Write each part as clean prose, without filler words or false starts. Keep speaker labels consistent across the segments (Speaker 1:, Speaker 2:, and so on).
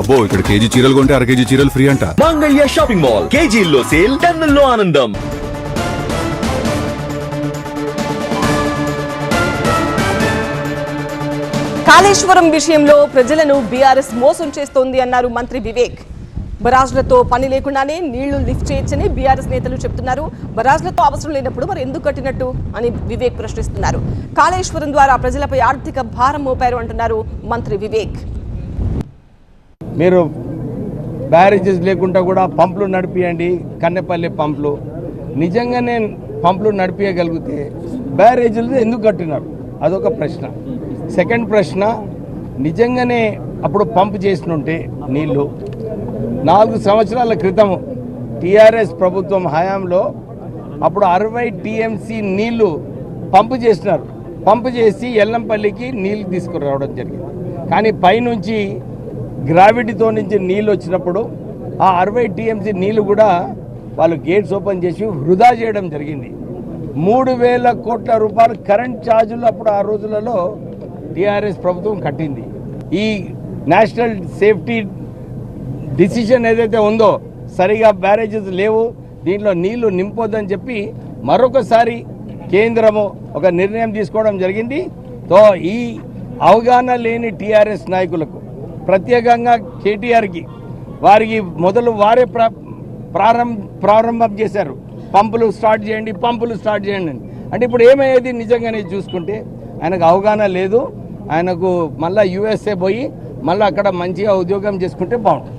Speaker 1: అబ్బో ఇక్కడ కేజీ చీరలు కొంటే అర కేజీ చీరలు ఫ్రీ అంట.
Speaker 2: మంగళ్య షాపింగ్ మాల్ కేజీల్లో సేల్, టన్నుల్లో ఆనందం.
Speaker 3: కాళేశ్వరం విషయంలో ప్రజలను బీఆర్ఎస్ మోసం చేస్తోంది అన్నారు మంత్రి వివేక్. బరాజ్లతో పని లేకుండానే నీళ్లు లిఫ్ట్ చేయొచ్చని బీఆర్ఎస్ నేతలు చెప్తున్నారు. బరాజ్లతో అవసరం లేనప్పుడు మరి ఎందుకు కట్టినట్టు అని వివేక్ ప్రశ్నిస్తున్నారు. కాళేశ్వరం ద్వారా ప్రజలపై ఆర్థిక భారం మోపారు అంటున్నారు మంత్రి వివేక్.
Speaker 4: మీరు బ్యారేజెస్ లేకుండా కూడా పంపులు నడిపియండి, కన్నెపల్లి పంపులు. నిజంగానే పంపులు నడిపించగలిగితే బ్యారేజీలు ఎందుకు కట్టినారు? అదొక ప్రశ్న. సెకండ్ ప్రశ్న, నిజంగానే అప్పుడు పంప్ చేసినుంటే నీళ్లు 4 సంవత్సరాల క్రితం టీఆర్ఎస్ ప్రభుత్వం హయాంలో అప్పుడు 60 టీఎంసీ నీళ్లు పంపు చేసినారు. పంపు చేసి ఎల్లంపల్లికి నీళ్లు తీసుకురావడం జరిగింది. కానీ పైనుంచి గ్రావిటీతో నుంచి నీళ్ళు వచ్చినప్పుడు ఆ 60 టీఎంసీ నీళ్లు కూడా వాళ్ళు గేట్స్ ఓపెన్ చేసి వృధా చేయడం జరిగింది. 3,000 కోట్ల రూపాయలు కరెంట్ ఛార్జీలు అప్పుడు ఆ రోజులలో టీఆర్ఎస్ ప్రభుత్వం కట్టింది. ఈ నేషనల్ సేఫ్టీ డిసిషన్ ఏదైతే ఉందో, సరిగా బ్యారేజెస్ లేవు, దీంట్లో నీళ్లు నింపొద్దని చెప్పి మరొకసారి కేంద్రము ఒక నిర్ణయం తీసుకోవడం జరిగింది. తో ఈ అవగాహన లేని టీఆర్ఎస్ నాయకులకు, ప్రత్యేకంగా కేటీఆర్కి, వారికి మొదలు వారే ప్రారంభం చేశారు. పంపులు స్టార్ట్ చేయండి, పంపులు స్టార్ట్ చేయండి అని. అంటే ఇప్పుడు ఏమయ్యేది? నిజంగానే చూసుకుంటే ఆయనకు అవగాహన లేదు. ఆయనకు మళ్ళీ యూఎస్ఏ పోయి మళ్ళీ అక్కడ మంచిగా ఉద్యోగం చేసుకుంటే బాగుంటుంది.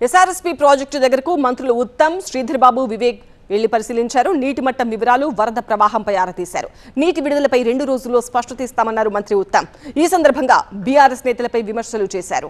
Speaker 3: ఎస్ఆర్ఎస్పీ ప్రాజెక్టు దగ్గరకు మంత్రులు ఉత్తమ్, శ్రీధర్ బాబు, వివేక్ వెళ్లి పరిశీలించారు. నీటి మట్టం వివరాలు, వరద ప్రవాహంపై ఆరా తీశారు. నీటి విడుదలపై 2 రోజుల్లో స్పష్టత ఇస్తామన్నారు మంత్రి ఉత్తమ్. ఈ సందర్భంగా బీఆర్ఎస్ నేతలపై విమర్శలు చేశారు.